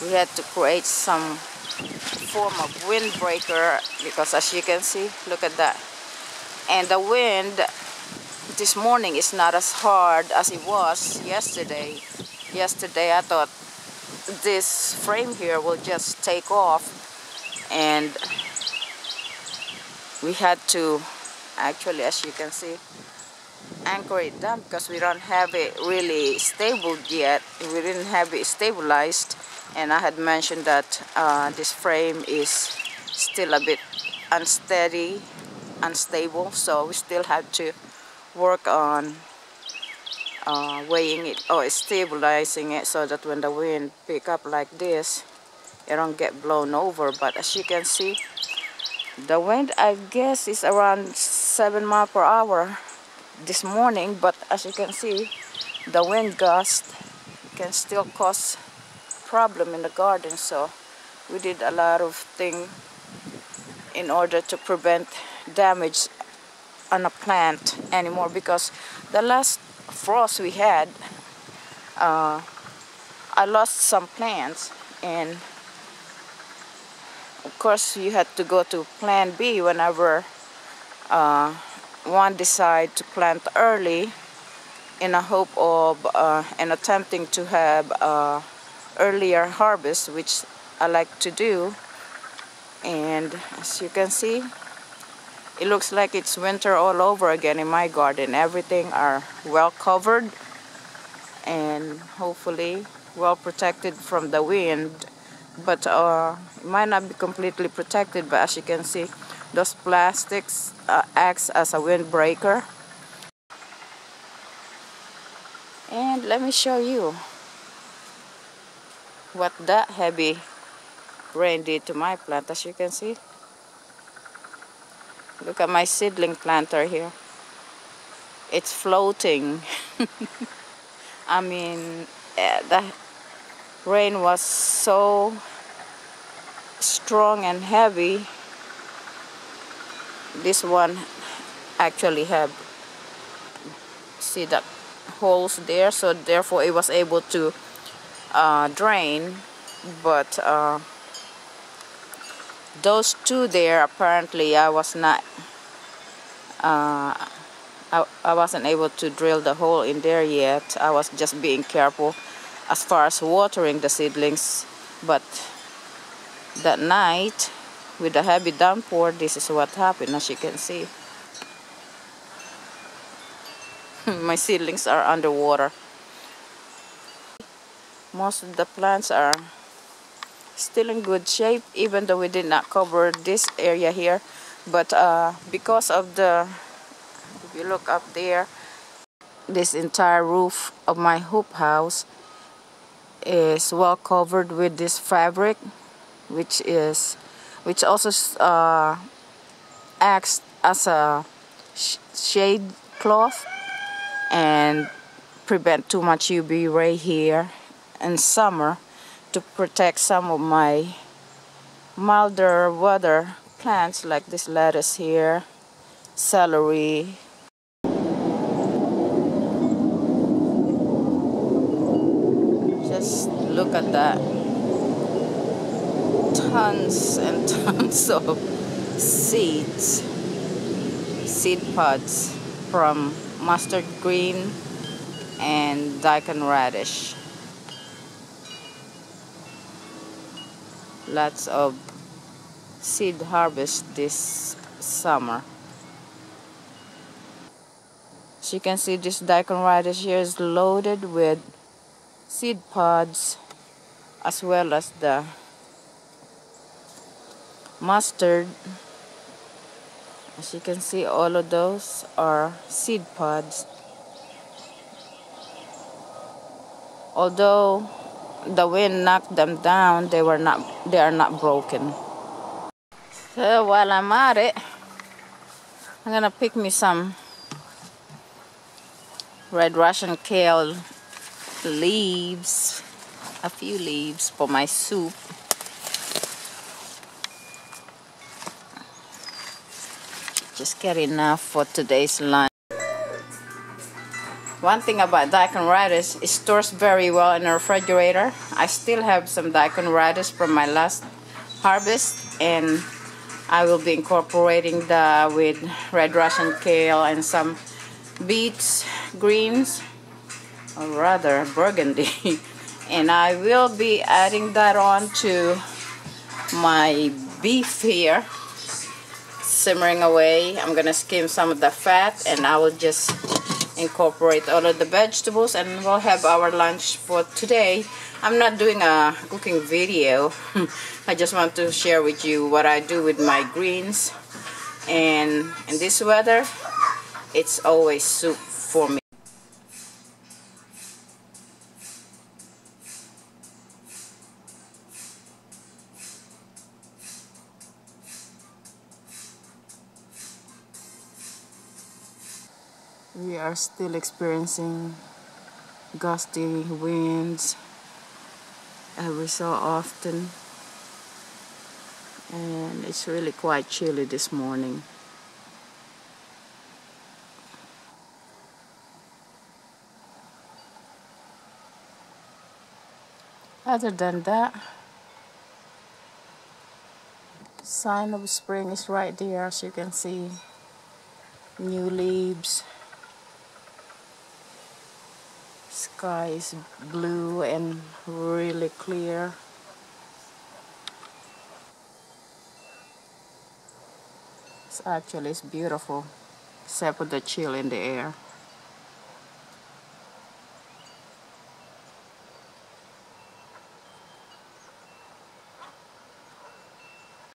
We had to create some form of windbreaker because, as you can see, look at that. And the wind this morning is not as hard as it was yesterday. Yesterday I thought this frame here will just take off, and we had to actually, as you can see, anchor it down because we don't have it really stable yet. We didn't have it stabilized, and I had mentioned that this frame is still a bit unsteady, unstable, so we still had to work on weighing it or stabilizing it so that when the wind pick up like this, it don't get blown over. But as you can see, the wind, I guess, is around 7 miles per hour this morning, but as you can see, the wind gust can still cause problem in the garden. So we did a lot of things in order to prevent damage on a plant anymore, because the last frost we had, I lost some plants, and of course you had to go to plan B whenever one decide to plant early in a hope of and attempting to have earlier harvest, which I like to do. And as you can see, it looks like it's winter all over again in my garden. Everything are well covered and hopefully well protected from the wind, but it might not be completely protected. But as you can see, those plastics acts as a windbreaker. And let me show you what that heavy rain did to my plant. As you can see, look at my seedling planter here. It's floating. I mean, the rain was so strong and heavy. This one actually have, see that holes there, so therefore it was able to drain. But those two there, apparently I was not I wasn't able to drill the hole in there yet. I was just being careful as far as watering the seedlings. But that night, with the heavy downpour, this is what happened. As you can see, my seedlings are underwater. Most of the plants are still in good shape, even though we did not cover this area here. But because of the, if you look up there, this entire roof of my hoop house is well covered with this fabric, which also acts as a shade cloth and prevent too much UV ray here in summer, to protect some of my milder weather plants like this lettuce here, celery. Just look at that. Tons and tons of seeds, seed pods from mustard green and daikon radish. Lots of seed harvest this summer. As you can see, this daikon radish here is loaded with seed pods, as well as the mustard. As you can see, all of those are seed pods. Although the wind knocked them down, they are not broken. So while I'm at it, I'm gonna pick me some red Russian kale leaves, a few leaves for my soup. Just get enough for today's lunch. One thing about daikon radish, it stores very well in the refrigerator. I still have some daikon radish from my last harvest, and I will be incorporating that with red Russian kale and some beets, greens, or rather burgundy. And I will be adding that on to my beef here, simmering away. I'm gonna skim some of the fat, and I will just incorporate all of the vegetables, and we'll have our lunch for today. I'm not doing a cooking video. I just want to share with you what I do with my greens, and in this weather it's always soup for me. We are still experiencing gusty winds every so often, and it's really quite chilly this morning. Other than that, sign of spring is right there, as you can see. New leaves. Sky is blue and really clear. It's beautiful, except for the chill in the air.